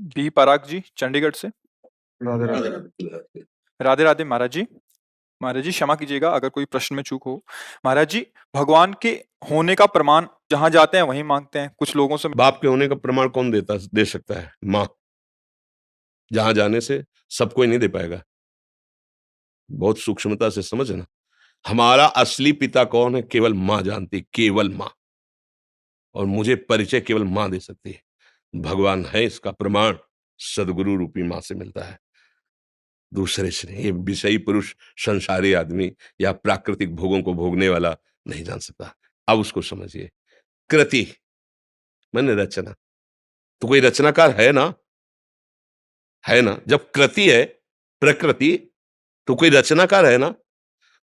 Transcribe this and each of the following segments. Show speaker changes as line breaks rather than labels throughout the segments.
B पराग जी चंडीगढ़ से।
राधे राधे।
राधे राधे महाराज जी। महाराज जी क्षमा कीजिएगा अगर कोई प्रश्न में चूक हो। महाराज जी, भगवान के होने का प्रमाण जहां जाते हैं वहीं मांगते हैं। कुछ लोगों से
बाप के होने का प्रमाण कौन दे सकता है? माँ। जहां जाने से सब कोई नहीं दे पाएगा। बहुत सूक्ष्मता से समझना। हमारा असली पिता कौन है? केवल माँ जानती, केवल माँ। और मुझे परिचय केवल माँ दे सकती है। भगवान है इसका प्रमाण सदगुरु रूपी माँ से मिलता है, दूसरे से नहीं। ये विषयी पुरुष, संसारी आदमी या प्राकृतिक भोगों को भोगने वाला नहीं जान सकता। अब उसको समझिए। कृति माने रचना। तो कोई रचनाकार है ना? है ना? जब कृति है प्रकृति, तो कोई रचनाकार है ना?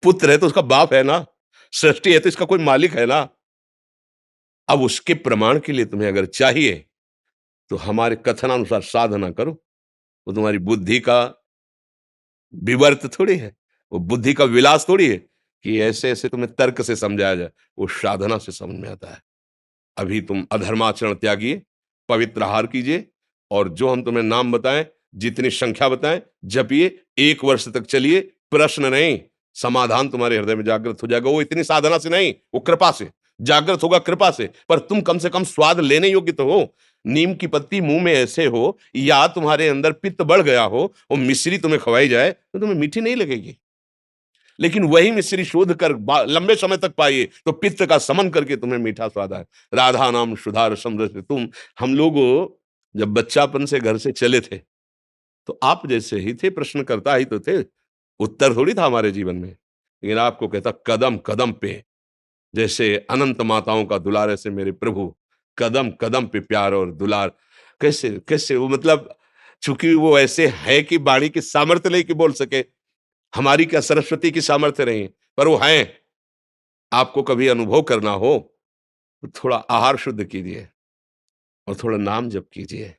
पुत्र है तो उसका बाप है ना? सृष्टि है तो इसका कोई मालिक है ना? अब उसके प्रमाण के लिए तुम्हें अगर चाहिए तो हमारे कथनानुसार साधना करो। वो तुम्हारी बुद्धि का विवर्त थोड़ी है, वो बुद्धि का विलास थोड़ी है कि ऐसे ऐसे तुम्हें तर्क से समझाया जाए। वो साधना से समझ में आता है। अभी तुम अधर्माचरण त्यागिए, पवित्र आहार कीजिए, और जो हम तुम्हें नाम बताएं, जितनी संख्या बताएं, जपिए। 1 वर्ष तक चलिए। प्रश्न नहीं, समाधान तुम्हारे हृदय में जागृत हो जाएगा। वो इतनी साधना से नहीं, वो कृपा से जागृत होगा, कृपा से। पर तुम कम से कम स्वाद लेने योग्य तो हो। नीम की पत्ती मुंह में ऐसे हो, या तुम्हारे अंदर पित्त बढ़ गया हो, वो मिश्री तुम्हें खवाई जाए तो तुम्हें मीठी नहीं लगेगी। लेकिन वही मिश्री शोध कर लंबे समय तक पाइए तो पित्त का समन करके तुम्हें मीठा स्वाद आए। राधा नाम सुधार समृद्ध तुम। हम लोग जब बच्चापन से घर से चले थे तो आप जैसे ही थे, प्रश्न करता ही तो थे, उत्तर थोड़ी था हमारे जीवन में। लेकिन आपको कहता कदम कदम पे, जैसे अनंत माताओं का दुलार ऐसे मेरे प्रभु, कदम कदम पे प्यार और दुलार। कैसे कैसे वो, मतलब चूंकि वो ऐसे है कि वाणी की सामर्थ्य नहीं कि बोल सके। हमारी क्या सरस्वती की सामर्थ्य नहीं, पर वो हैं। आपको कभी अनुभव करना हो तो थोड़ा आहार शुद्ध कीजिए और थोड़ा नाम जप कीजिए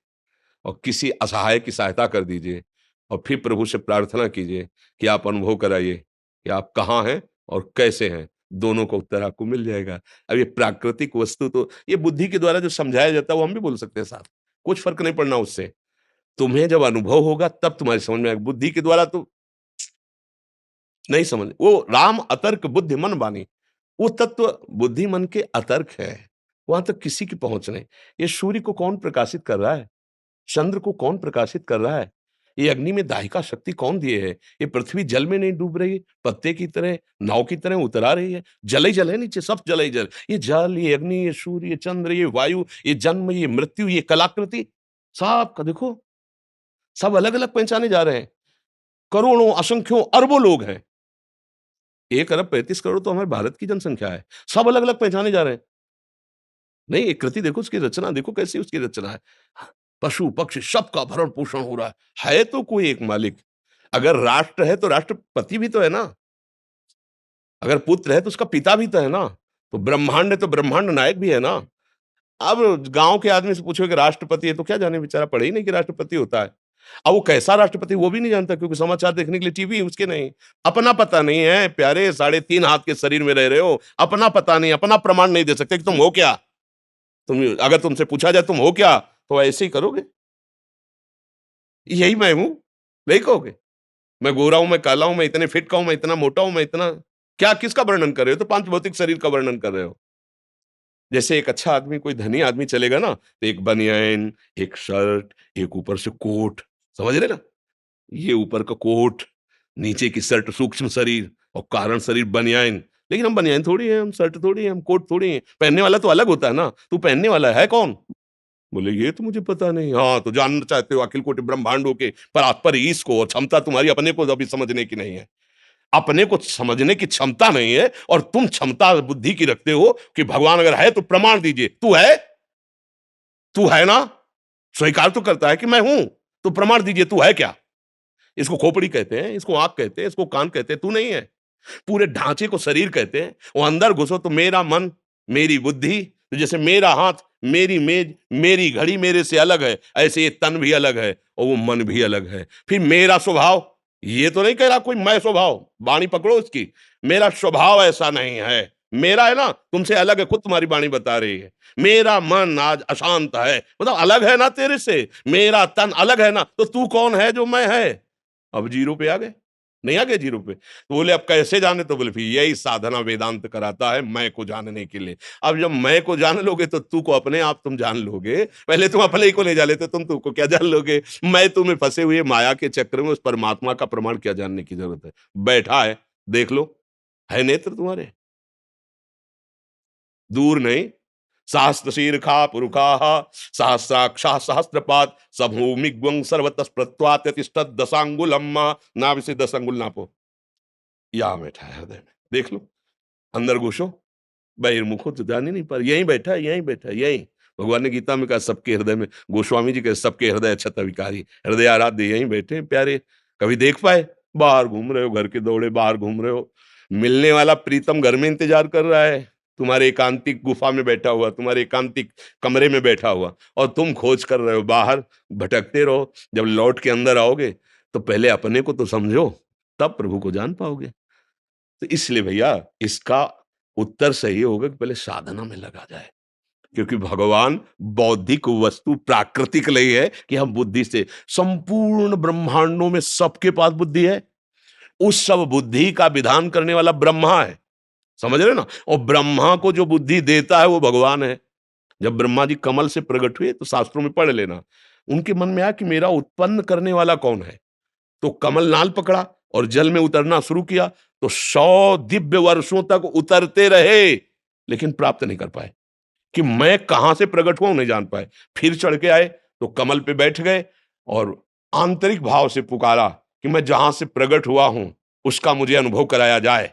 और किसी असहाय की सहायता कर दीजिए, और फिर प्रभु से प्रार्थना कीजिए कि आप अनुभव कराइए कि आप कहाँ हैं और कैसे हैं। दोनों का उत्तर आपको मिल जाएगा। अब ये प्राकृतिक वस्तु तो ये बुद्धि के द्वारा जो समझाया जाता है वो हम भी बोल सकते हैं साथ, कुछ फर्क नहीं पड़ना उससे। तुम्हें जब अनुभव होगा तब तुम्हारी समझ में आएगा। बुद्धि के द्वारा तो नहीं समझ। वो राम अतर्क बुद्धि मन बानी, वो तत्व बुद्धि मन के अतर्क है। वहां तक किसी की पहुंच नहीं। ये सूर्य को कौन प्रकाशित कर रहा है? चंद्र को कौन प्रकाशित कर रहा है? ये अग्नि में दाहिका शक्ति कौन दिए है? ये पृथ्वी जल में नहीं डूब रही, पत्ते की तरह, नाव की तरह उतरा रही है। जल ही जल है नीचे, सब जल ही जल। ये जल, ये अग्नि, ये सूर्य, ये चंद्र, ये वायु, ये जन्म, ये मृत्यु, ये कलाकृति, सब का देखो, सब अलग अलग पहचाने जा रहे हैं। करोड़ों, असंख्यों, अरबों लोग हैं। 1 अरब 35 करोड़ तो हमारे भारत की जनसंख्या है। सब अलग अलग पहचाने जा रहे हैं। नहीं, एक कृति देखो, उसकी रचना देखो कैसी उसकी रचना है। पशु पक्षी सबका भरण पोषण हो रहा है तो कोई एक मालिक। अगर राष्ट्र है तो राष्ट्रपति भी तो है ना। अगर पुत्र है तो उसका पिता भी तो है ना। तो ब्रह्मांड है तो ब्रह्मांड नायक भी है ना। अब गांव के आदमी से पूछो कि राष्ट्रपति है तो क्या जाने, बेचारा पढ़े ही नहीं कि राष्ट्रपति होता है। अब वो कैसा राष्ट्रपति वो भी नहीं जानता, क्योंकि समाचार देखने के लिए टीवी उसके नहीं। अपना पता नहीं है प्यारे, 3.5 हाथ के शरीर में रह रहे हो, अपना पता नहीं, अपना प्रमाण नहीं दे सकते कि तुम हो क्या। तुम अगर तुमसे पूछा जाए तुम हो क्या, तो ऐसे ही करोगे, यही मैं हूं, नहीं कहोगे। मैं गोरा हूं, मैं काला हूं, मैं इतने फिट का हूं, मैं इतना मोटा हूं, मैं इतना क्या, किसका वर्णन कर रहे हो? तो पांच भौतिक शरीर का वर्णन कर रहे हो। जैसे एक अच्छा आदमी, कोई धनी आदमी चलेगा ना, तो एक बनियान, एक शर्ट, एक ऊपर से कोट, समझ रहे ना? ये ऊपर का कोट, नीचे की शर्ट, सूक्ष्म शरीर और कारण शरीर बनियान। लेकिन हम बनियान थोड़ी है, हम शर्ट थोड़ी है, हम कोट थोड़ी है। पहनने वाला तो अलग होता है ना। तू पहनने वाला है कौन? बोले ये तो मुझे पता नहीं। हाँ, तो जानना चाहते हो अखिल कोटि ब्रह्मांडों के पर ईश को, और क्षमता तुम्हारी अपने को अभी समझने की नहीं है। अपने को समझने की क्षमता नहीं है, और तुम क्षमता बुद्धि की रखते हो कि भगवान अगर है तो प्रमाण दीजिए। तू है, तू है ना? स्वीकार तो करता है कि मैं हूं, तो प्रमाण दीजिए, तू है क्या? इसको खोपड़ी कहते हैं, इसको आंख कहते हैं, इसको कान कहते हैं। तू नहीं है। पूरे ढांचे को शरीर कहते हैं। वो अंदर घुसो तो मेरा मन, मेरी बुद्धि, तो जैसे मेरा हाथ, मेरी मेज, मेरी घड़ी मेरे से अलग है, ऐसे ये तन भी अलग है और वो मन भी अलग है। फिर मेरा स्वभाव, ये तो नहीं कह रहा कोई मैं स्वभाव, वाणी पकड़ो उसकी। मेरा स्वभाव ऐसा नहीं है, मेरा है ना, तुमसे अलग है, खुद तुम्हारी वाणी बता रही है। मेरा मन आज अशांत है, मतलब अलग है ना तेरे से। मेरा तन अलग है ना, तो तू कौन है जो मैं है? अब जीरो पे आ गए, नहीं आ गए जीरो पे? तो बोले अब कैसे जाने? तो बोले फिर यही साधना वेदांत कराता है, मैं को जानने के लिए। अब जब मैं को जान लोगे तो तू को अपने आप तुम जान लोगे। पहले तुम अपने ही को नहीं जान लेते, तुम तू को क्या जान लोगे? मैं तुम्हें फंसे हुए माया के चक्र में उस परमात्मा का प्रमाण क्या जानने की जरूरत है? बैठा है, देख लो, है नेत्र तुम्हारे, दूर नहीं। सहस्त्र शीर्षा पुरुषाः सहस्राक्षा सहस्त्रपाद समूमिग्वं सर्वतः तिष्ठत दशांगुलम। नाभि से 10 अंगुल नापो, यहाँ बैठा है हृदय में, देख लो। अंदर घुसो, बहिर्मुखो तो जान ही नहीं पर यहीं बैठा है, यहीं बैठा है, यहीं। भगवान ने गीता में कहा सबके हृदय में, गोस्वामी जी के सबके हृदय छत विकारी, हृदय आराध्य यहीं बैठे हैं प्यारे। कभी देख पाए? बाहर घूम रहे हो, घर के दौड़े बाहर घूम रहे हो। मिलने वाला प्रीतम घर में इंतजार कर रहा है, तुम्हारे एकांतिक गुफा में बैठा हुआ, तुम्हारे एकांतिक कमरे में बैठा हुआ, और तुम खोज कर रहे हो बाहर, भटकते रहो। जब लौट के अंदर आओगे तो पहले अपने को तो समझो, तब प्रभु को जान पाओगे। तो इसलिए भैया इसका उत्तर सही होगा कि पहले साधना में लगा जाए, क्योंकि भगवान बौद्धिक वस्तु प्राकृतिक नहीं है कि हम बुद्धि से, संपूर्ण ब्रह्मांडों में सबके पास बुद्धि है। उस सब बुद्धि का विधान करने वाला ब्रह्मा है, समझ रहे ना? और ब्रह्मा को जो बुद्धि देता है वो भगवान है। जब ब्रह्मा जी कमल से प्रकट हुए तो शास्त्रों में पढ़ लेना, उनके मन में आया कि मेरा उत्पन्न करने वाला कौन है। तो कमल नाल पकड़ा और जल में उतरना शुरू किया, तो 100 दिव्य वर्षों तक उतरते रहे, लेकिन प्राप्त नहीं कर पाए कि मैं कहां से प्रकट हुआ, नहीं जान पाए। फिर चढ़ के आए तो कमल पे बैठ गए और आंतरिक भाव से पुकारा कि मैं जहां से प्रकट हुआ हूं उसका मुझे अनुभव कराया जाए।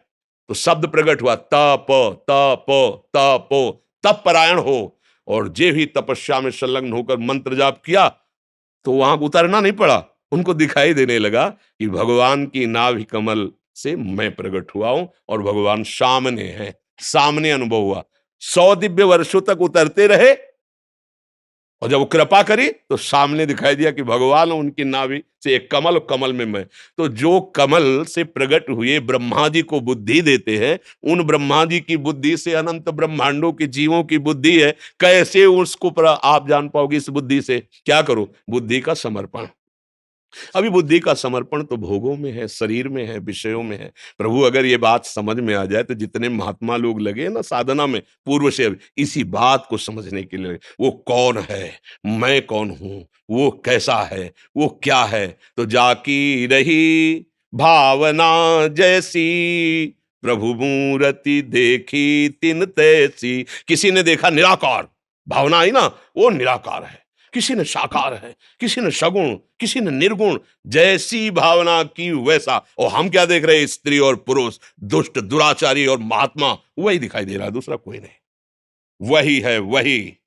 तो शब्द प्रकट हुआ, तप तप तप, तप परायण हो। और जे भी तपस्या में संलग्न होकर मंत्र जाप किया तो वहां उतरना नहीं पड़ा, उनको दिखाई देने लगा कि भगवान की नाभि कमल से मैं प्रकट हुआ हूं और भगवान सामने है, सामने अनुभव हुआ। 100 दिव्य वर्षों तक उतरते रहे और जब वो कृपा करी तो सामने दिखाई दिया कि भगवान उनकी नाभि से एक कमल और कमल में मैं। तो जो कमल से प्रकट हुए ब्रह्मा जी को बुद्धि देते हैं, उन ब्रह्मा जी की बुद्धि से अनंत ब्रह्मांडों के जीवों की बुद्धि है, कैसे उसको आप जान पाओगे? इस बुद्धि से क्या करो? बुद्धि का समर्पण। अभी बुद्धि का समर्पण तो भोगों में है, शरीर में है, विषयों में है। प्रभु अगर ये बात समझ में आ जाए तो जितने महात्मा लोग लगे ना साधना में पूर्व से, इसी बात को समझने के लिए, वो कौन है, मैं कौन हूं, वो कैसा है, वो क्या है। तो जाकी रही भावना जैसी, प्रभु मूर्ति देखी तिन तैसी। किसी ने देखा निराकार, भावना आई ना, वो निराकार है। किसी ने साकार है, किसी ने सगुण, किसी ने निर्गुण, जैसी भावना की वैसा। और हम क्या देख रहे हैं? स्त्री और पुरुष, दुष्ट दुराचारी और महात्मा, वही दिखाई दे रहा है, दूसरा कोई नहीं। वही है वही।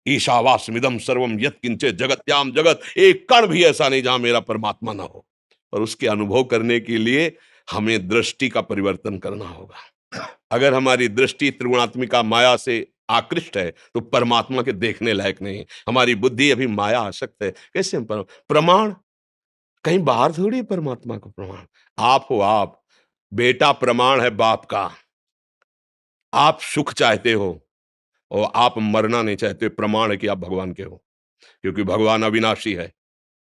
ईशावास्मिदं सर्वम यत्किंचित जगत्याम जगत, एक कण भी ऐसा नहीं जहां मेरा परमात्मा ना हो। और उसके अनुभव करने के लिए हमें दृष्टि का परिवर्तन करना होगा। अगर हमारी दृष्टि त्रिगुणात्मिका माया से आकृष्ट है तो परमात्मा के देखने लायक नहीं। हमारी बुद्धि अभी माया आसक्त है। कैसे हम प्रमाण कहीं बाहर थोड़ी है परमात्मा का प्रमाण। आप हो, आप बेटा प्रमाण है बाप का। आप सुख चाहते हो और आप मरना नहीं चाहते, प्रमाण है कि आप भगवान के हो, क्योंकि भगवान अविनाशी है,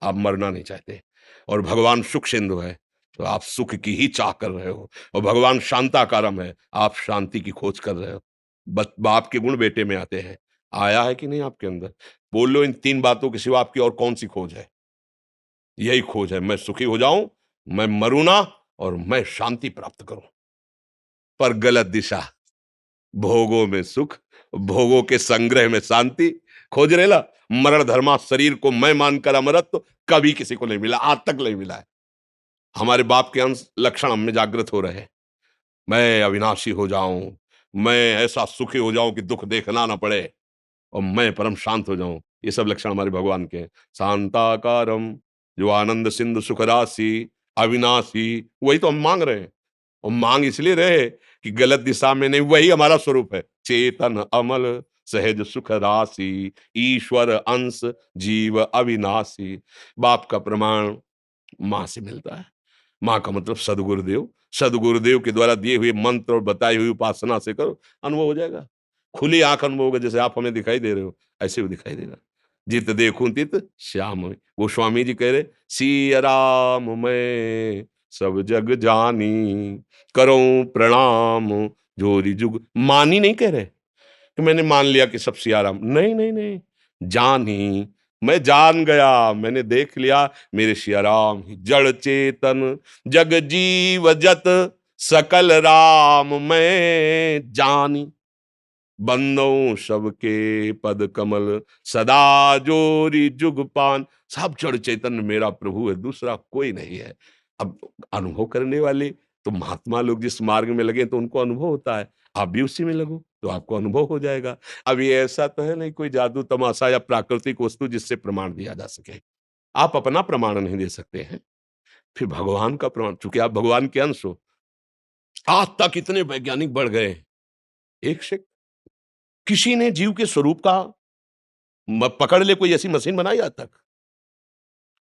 आप मरना नहीं चाहते। और भगवान सुख सिंधु है तो आप सुख की ही चाह कर रहे हो। और भगवान शांताकारम है, आप शांति की खोज कर रहे हो। बाप के गुण बेटे में आते हैं, आया है कि नहीं आपके अंदर? बोल लो, इन 3 बातों के सिवा आपकी और कौन सी खोज है? यही खोज है, मैं सुखी हो जाऊं, मैं मरूं ना, और मैं शांति प्राप्त करूं। पर गलत दिशा, भोगों में सुख, भोगों के संग्रह में शांति खोज रहे ला। मरण धर्मा शरीर को मैं मानकर अमरत्व कभी किसी को नहीं मिला, आज तक नहीं मिला है। हमारे बाप के अंश लक्षण हम में जागृत हो रहे हैं। मैं अविनाशी हो जाऊं, मैं ऐसा सुखी हो जाऊं कि दुख देखना ना पड़े, और मैं परम शांत हो जाऊं। ये सब लक्षण हमारे भगवान के हैं। शांताकारम, जो आनंद सिंधु सुख राशि, अविनाशी, वही तो हम मांग रहे हैं। और मांग इसलिए रहे कि गलत दिशा में नहीं, वही हमारा स्वरूप है। चेतन अमल सहज सुख राशि, ईश्वर अंश जीव अविनाशी। बाप का प्रमाण मां से मिलता है। मां का मतलब सदगुरुदेव, सदगुरुदेव के द्वारा दिए हुए मंत्र और बताई हुई उपासना से करो, अनुभव हो जाएगा। खुली आंख अनुभव होगा, जैसे आप हमें दिखाई दे रहे हो ऐसे वो दिखाई देगा। जित देखूं तित श्याम में। वो स्वामी जी कह रहे, सिया राम मैं सब जग जानी, करूं प्रणाम जोरी जुग मानी। नहीं कह रहे कि मैंने मान लिया कि सब सिया राम, नहीं नहीं नहीं, जानी, मैं जान गया, मैंने देख लिया मेरे सिया राम ही जड़ चेतन जग जीव जत सकल राम मैं जानी, बंदों सबके पद कमल सदा जोरी जुग पान। सब जड़ चैतन्य मेरा प्रभु है, दूसरा कोई नहीं है। अब अनुभव करने वाले तो महात्मा लोग जिस मार्ग में लगे तो उनको अनुभव होता है, आप भी उसी में लगो तो आपको अनुभव हो जाएगा। अब ये ऐसा तो है नहीं कोई जादू तमाशा या प्राकृतिक वस्तु जिससे प्रमाण दिया जा सके। आप अपना प्रमाण नहीं दे सकते हैं, फिर भगवान का प्रमाण, चूंकि आप भगवान के अंश हो। आज तक इतने वैज्ञानिक बढ़ गए, एक से किसी ने जीव के स्वरूप का पकड़ ले कोई ऐसी मशीन बनाई आज तक?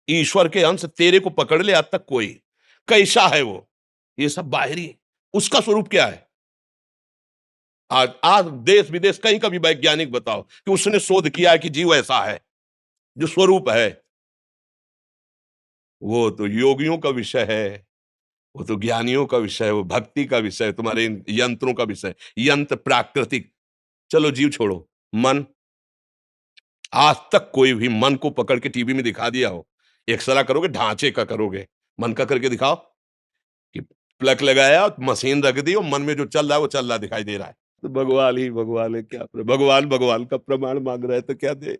ईश्वर के अंश तेरे को पकड़ ले आज तक कोई? कैसा है वो? ये सब बाहरी, उसका स्वरूप क्या है? आज आज देश विदेश कहीं का भी वैज्ञानिक बताओ कि उसने शोध किया है कि जीव ऐसा है जो स्वरूप है। वो तो योगियों का विषय है, वो तो ज्ञानियों का विषय है, वो भक्ति का विषय है, तुम्हारे इन यंत्रों का विषय है। यंत्र प्राकृतिक, चलो जीव छोड़ो, मन। आज तक कोई भी मन को पकड़ के टीवी में दिखा दिया हो? एक्सरा करोगे, ढांचे का करोगे, मन का करके दिखाओ कि प्लग लगाया, मशीन रख दी और मन में जो चल रहा है वो चल रहा दिखाई दे रहा है। तो भगवान ही भगवान है, क्या भगवान भगवान का प्रमाण मांग रहा है तो क्या दे?